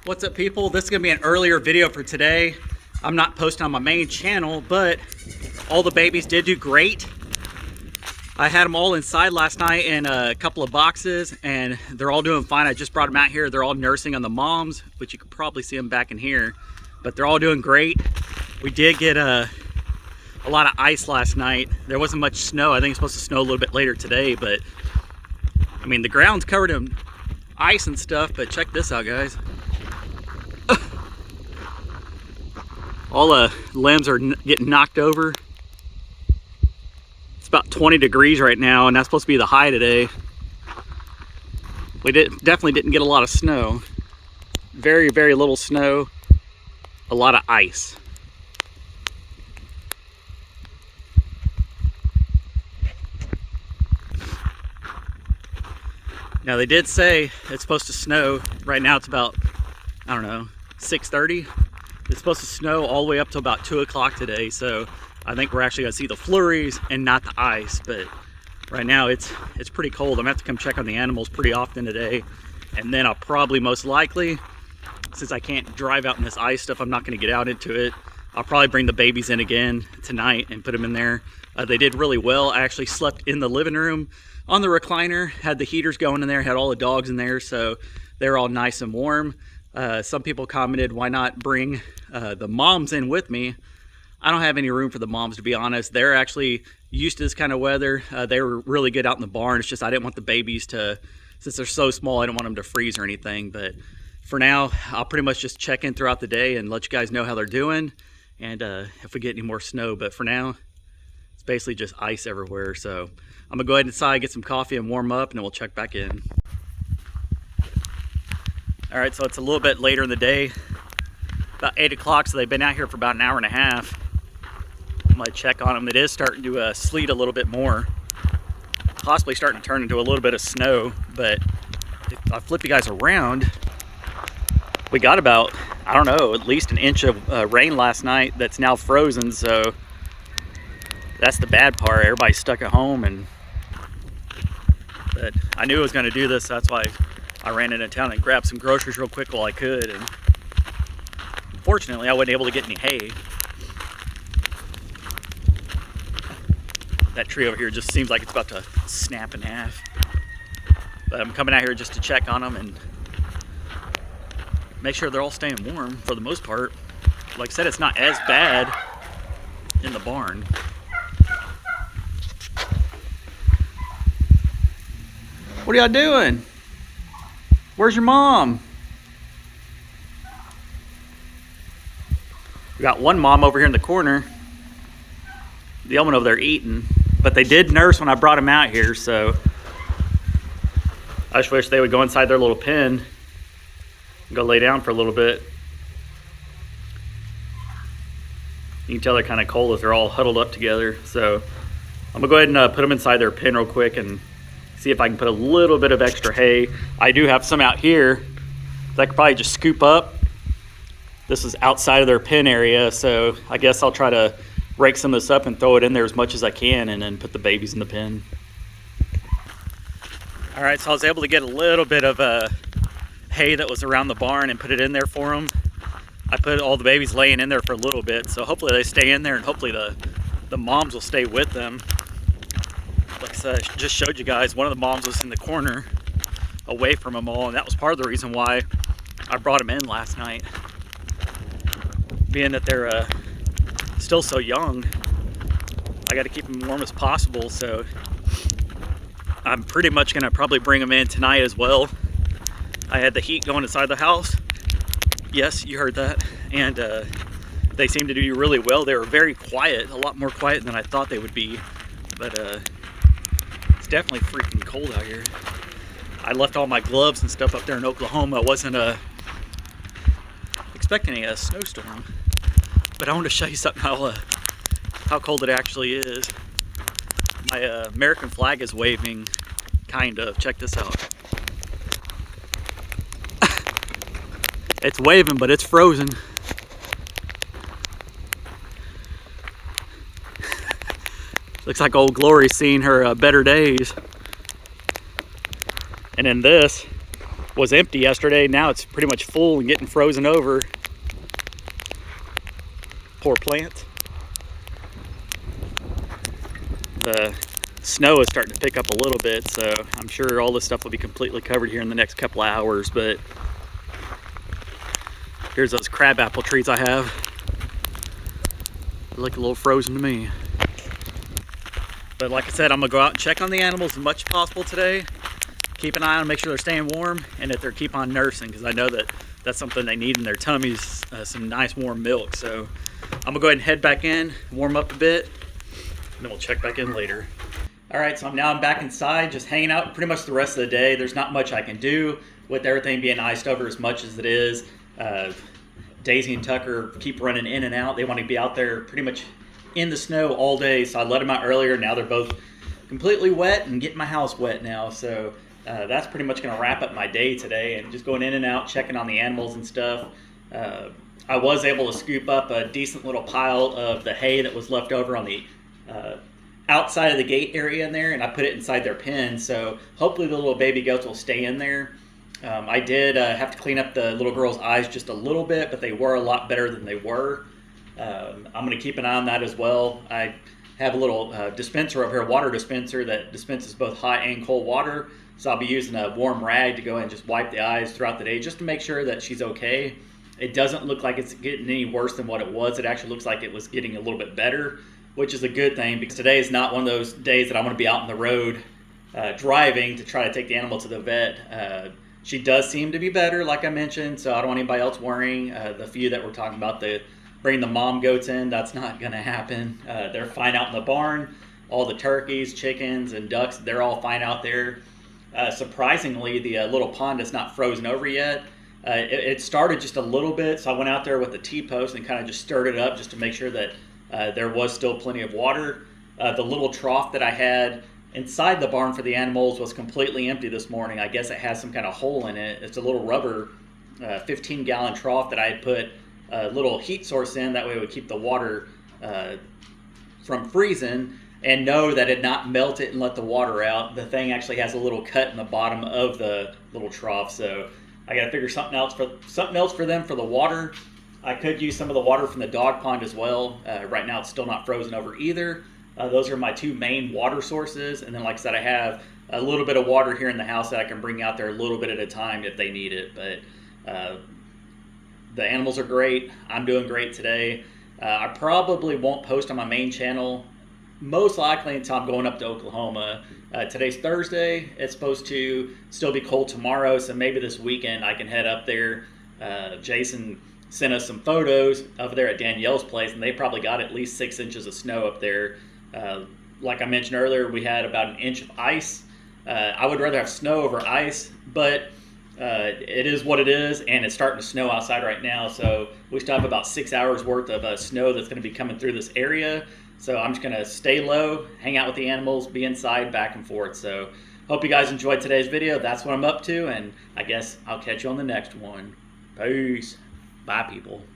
What's up, people? This is gonna be an earlier video for today. I'm not posting on my main channel, but all the babies did do great. I had them all inside last night in a couple of boxes and they're all doing fine. I just brought them out here. They're all nursing on the moms, which you can probably see them back in here, but they're all doing great. We did get a lot of ice last night. There wasn't much snow. I think it's supposed to snow a little bit later today, but I mean, the ground's covered in ice and stuff, but check this out, guys. All the limbs are getting knocked over. It's about 20 degrees right now, and that's supposed to be the high today. We definitely didn't get a lot of snow. Very, very little snow. A lot of ice. Now they did say it's supposed to snow. Right now it's about, I don't know, 6:30. It's supposed to snow all the way up to about 2 o'clock today, so I think we're actually gonna see the flurries and not the ice. But right now it's pretty cold. I'm gonna have to come check on the animals pretty often today, and then I'll probably most likely, since I can't drive out in this ice stuff, I'm not gonna get out into it. I'll probably bring the babies in again tonight and put them in there. They did really well. I actually slept in the living room on the recliner, had the heaters going in there, had all the dogs in there, so they're all nice and warm. Some people commented, why not bring the moms in with me? I don't have any room for the moms, to be honest. They're actually used to this kind of weather. They were really good out in the barn. It's just I didn't want the babies to, since they're so small, I didn't want them to freeze or anything. But for now, I'll pretty much just check in throughout the day and let you guys know how they're doing, and if we get any more snow. But for now, it's basically just ice everywhere. So I'm gonna go ahead inside, get some coffee and warm up, and then we'll check back in. All right, so it's a little bit later in the day, about 8 o'clock, so they've been out here for about an hour and a half. I'm gonna check on them. It is starting to sleet a little bit more, possibly starting to turn into a little bit of snow. But if I flip you guys around, we got about, I don't know, at least an inch of rain last night that's now frozen, so that's the bad part. Everybody's stuck at home, but I knew I was gonna do this, so that's why I ran into town and grabbed some groceries real quick while I could, and unfortunately I wasn't able to get any hay. That tree over here just seems like it's about to snap in half. But I'm coming out here just to check on them and make sure they're all staying warm for the most part. Like I said, it's not as bad in the barn. What are y'all doing? Where's your mom? We got one mom over here in the corner. The other one over there eating. But they did nurse when I brought them out here, so I just wish they would go inside their little pen and go lay down for a little bit. You can tell they're kind of cold if they're all huddled up together. So I'm gonna go ahead and put them inside their pen real quick and see if I can put a little bit of extra hay. I do have some out here that I could probably just scoop up. This is outside of their pen area, so I guess I'll try to rake some of this up and throw it in there as much as I can, and then put the babies in the pen. All right, so I was able to get a little bit of hay that was around the barn and put it in there for them. I put all the babies laying in there for a little bit, so hopefully they stay in there, and hopefully the moms will stay with them. Like I said, I just showed you guys, one of the moms was in the corner away from them all, and that was part of the reason why I brought them in last night. Being that they're still so young, I got to keep them warm as possible, so I'm pretty much going to probably bring them in tonight as well. I had the heat going inside the house. Yes, you heard that. And they seemed to do really well. They were very quiet, a lot more quiet than I thought they would be, but it's definitely freaking cold out here. I left all my gloves and stuff up there in Oklahoma. I wasn't expecting a snowstorm, but I want to show you something how cold it actually is. My American flag is waving, kind of. Check this out. It's waving, but it's frozen. Looks like Old Glory's seen her better days. And then this was empty yesterday. Now it's pretty much full and getting frozen over. Poor plant. The snow is starting to pick up a little bit, so I'm sure all this stuff will be completely covered here in the next couple of hours. But here's those crab apple trees I have. They look a little frozen to me. But like I said, I'm gonna go out and check on the animals as much as possible today. Keep an eye on them, make sure they're staying warm, and that they're keep on nursing, because I know that that's something they need in their tummies, some nice warm milk. So I'm gonna go ahead and head back in, warm up a bit, and then we'll check back in later. All right, so I'm back inside, just hanging out pretty much the rest of the day. There's not much I can do with everything being iced over as much as it is. Daisy and Tucker keep running in and out. They want to be out there pretty much in the snow all day, so I let them out earlier. Now they're both completely wet and getting my house wet now, so that's pretty much going to wrap up my day today, and just going in and out, checking on the animals and stuff. I was able to scoop up a decent little pile of the hay that was left over on the outside of the gate area in there, and I put it inside their pen, so hopefully the little baby goats will stay in there. I did have to clean up the little girl's eyes just a little bit, but they were a lot better than they were. I'm going to keep an eye on that as well. I have a little dispenser over here, water dispenser that dispenses both hot and cold water. So I'll be using a warm rag to go ahead and just wipe the eyes throughout the day just to make sure that she's okay. It doesn't look like it's getting any worse than what it was. It actually looks like it was getting a little bit better, which is a good thing, because today is not one of those days that I want to be out on the road driving to try to take the animal to the vet. She does seem to be better, like I mentioned, so I don't want anybody else worrying. The few that we're talking about, bringing the mom goats in, that's not going to happen. They're fine out in the barn. All the turkeys, chickens, and ducks, they're all fine out there. Surprisingly, the little pond is not frozen over yet. It started just a little bit, so I went out there with a T-post and kind of just stirred it up just to make sure that there was still plenty of water. The little trough that I had inside the barn for the animals was completely empty this morning. I guess it has some kind of hole in it. It's a little rubber 15-gallon trough that I had put a little heat source in. That way it would keep the water from freezing, and know that it not melt it and let the water out. The thing actually has a little cut in the bottom of the little trough, so I got to figure something else for them for the water. I could use some of the water from the dog pond as well. Right now it's still not frozen over either. Those are my two main water sources, and then like I said, I have a little bit of water here in the house that I can bring out there a little bit at a time if they need it. But the animals are great. I'm doing great today. I probably won't post on my main channel most likely until I'm going up to Oklahoma. Today's Thursday. It's supposed to still be cold tomorrow, so maybe this weekend I can head up there. Jason sent us some photos over there at Danielle's place, and they probably got at least 6 inches of snow up there. Like I mentioned earlier, we had about an inch of ice. I would rather have snow over ice, but it is what it is, and it's starting to snow outside right now, so we still have about 6 hours worth of snow that's going to be coming through this area. So I'm just going to stay low, hang out with the animals, be inside, back and forth. So hope you guys enjoyed today's video. That's what I'm up to, and I guess I'll catch you on the next one. Peace. Bye, people.